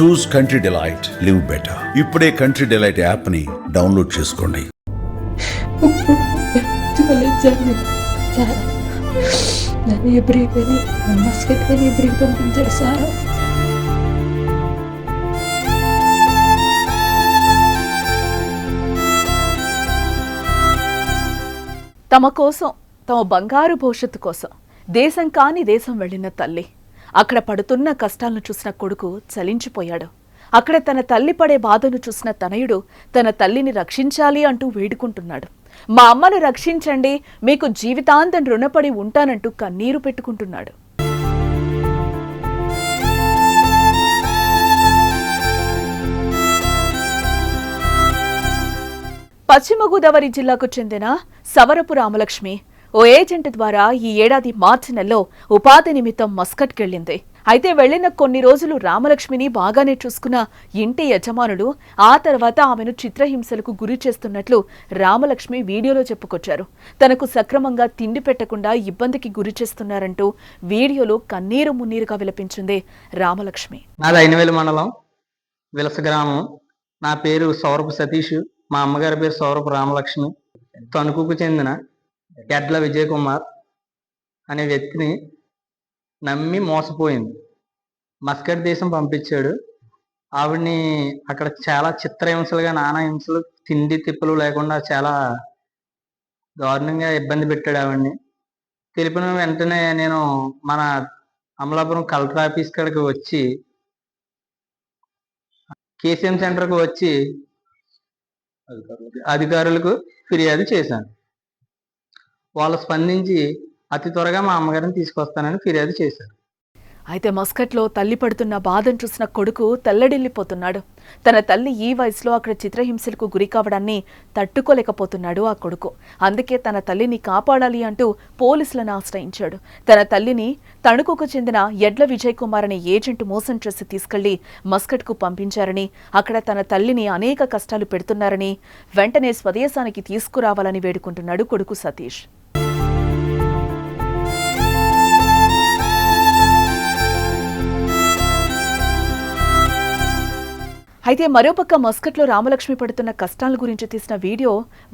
చూస్ country delight, live better. ఇప్పుడే country delight app ని download చేసుకోండి. నన్ను ఎబ్రికి మస్కట్ కానీ ఎబ్రికి పంపించాడు సార్. తమ కోసం, తమ బంగారు భవిష్యత్తు కోసం దేశం కాని దేశం వెళ్లిన తల్లి అక్కడ పడుతున్న కష్టాలను చూసిన కొడుకు చలించిపోయాడు. అక్కడ తన తల్లి పడే బాధను చూసిన తనయుడు తన తల్లిని రక్షించాలి అంటూ వేడుకుంటున్నాడు. మా అమ్మను రక్షించండి, మీకు జీవితాంతం రుణపడి ఉంటానంటూ కన్నీరు పెట్టుకుంటున్నాడు. పశ్చిమ గోదావరి జిల్లాకు చెందిన సవరపు రామలక్ష్మి ఓ ఏజెంట్ ద్వారా ఈ ఏడాది మార్చి నెలలో ఉపాధి నిమిత్తం మస్కట్కెళ్లింది. అయితే వెళ్లిన కొన్ని రోజులు రామలక్ష్మిని బాగానే చూసుకున్న ఇంటి యజమానులు ఆ తర్వాత ఆమెను చిత్రహింసలకు గురి చేస్తున్నట్లు రామలక్ష్మి వీడియోలో చెప్పుకొచ్చారు. తనకు సక్రమంగా తిండి పెట్టకుండా ఇబ్బందికి గురి చేస్తున్నారంటూ వీడియోలో కన్నీరు మున్నీరుగా విలపించింది రామలక్ష్మి. నాది అయినవేలు మండలం విలస గ్రామం. నా పేరు సౌరపు సతీష్. మా అమ్మగారి పేరు సౌరపు రామలక్ష్మి. తణుకుకు చెందిన ఎడ్ల విజయ్ కుమార్ అనే వ్యక్తిని నమ్మి మోసపోయింది. మస్కట్ దేశం పంపించాడు. ఆవిడ్ని అక్కడ చాలా చిత్రహింసలుగా, నానా హింసలు, తిండి తిప్పులు లేకుండా చాలా దారుణంగా ఇబ్బంది పెట్టాడు ఆవిడ్ని. తెలిపిన వెంటనే నేను మన అమలాపురం కలెక్టర్ ఆఫీస్ కాడికి వచ్చి, కేసీఎం సెంటర్కి వచ్చి అధికారులకు ఫిర్యాదు చేశాను. వాళ్ళు స్పందించి అతి త్వరగా మా అమ్మగారిని తీసుకొస్తానని ఫిర్యాదు చేశారు. అయితే మస్కట్లో తల్లి పడుతున్న బాధను చూసిన కొడుకు తెల్లడిల్లిపోతున్నాడు. తన తల్లి ఈ వయసులో అక్కడ చిత్రహింసలకు గురి కావడాన్ని తట్టుకోలేకపోతున్నాడు ఆ కొడుకు. అందుకే తన తల్లిని కాపాడాలి అంటూ పోలీసులను ఆశ్రయించాడు. తన తల్లిని తణుకుకు చెందిన ఎడ్ల విజయ్ కుమార్ అనే ఏజెంట్ మోసం చేసి తీసుకెళ్లి మస్కట్కు పంపించారని, అక్కడ తన తల్లిని అనేక కష్టాలు పెడుతున్నారని, వెంటనే స్వదేశానికి తీసుకురావాలని వేడుకుంటున్నాడు కొడుకు సతీష్. అయితే మరోపక్క మస్కట్లో రామలక్ష్మి పడుతున్న కష్టాల గురించి తీసిన వీడియో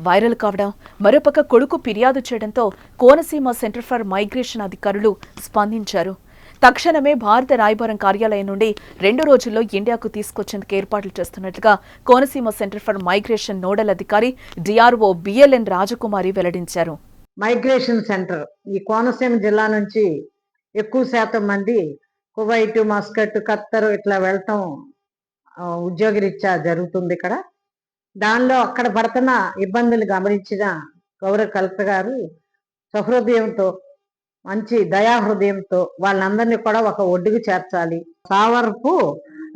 వైరల్ కావడం, మరోపక్క కొడుకు ఫిర్యాదు చేయడంతో కోనసీమ సెంటర్ ఫర్ మైగ్రేషన్ అధికారులు స్పందించారు. తక్షణమే భారత రాయబారం కార్యాలయం నుండి 2 రోజుల్లో ఇండియాకు తీసుకొచ్చేందుకు ఏర్పాట్లు చేస్తున్నట్లుగా Konaseema centre for migration nodal అధికారి డిఆర్ఓ బిఎల్ఎన్ రాజకుమారి వెల్లడించారు. మైగ్రేషన్ సెంటర్ ఈ కోనసీమ జిల్లా నుంచి ఎక్కువ శాతం మంది కువైట్, మస్కట్, ఖత్తర్ ఇట్లా వెళ్ళటం ఉద్యోగరీత్యా జరుగుతుంది ఇక్కడ. దానిలో అక్కడ పడుతున్న ఇబ్బందులు గమనించిన గౌరవ కలెక్టర్ గారు సహృదయంతో, మంచి దయాహృదయంతో వాళ్ళందరినీ కూడా ఒక ఒడ్డుకు చేర్చాలి. సావరపు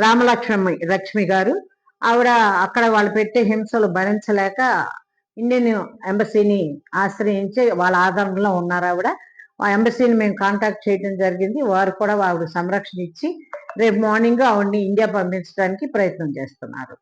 రామలక్ష్మి గారు ఆవిడ అక్కడ వాళ్ళు పెట్టే హింసలు భరించలేక ఇండియన్ ఎంబసీని ఆశ్రయించి వాళ్ళ ఆధారంలో ఉన్నారు. ఆవిడ ఆ ఎంబసీని మేము కాంటాక్ట్ చేయడం జరిగింది. వారు కూడా ఆవిడ సంరక్షణ ఇచ్చి రేపు మార్నింగ్ ఆవిడని ఇండియా పంపించడానికి ప్రయత్నం చేస్తున్నారు.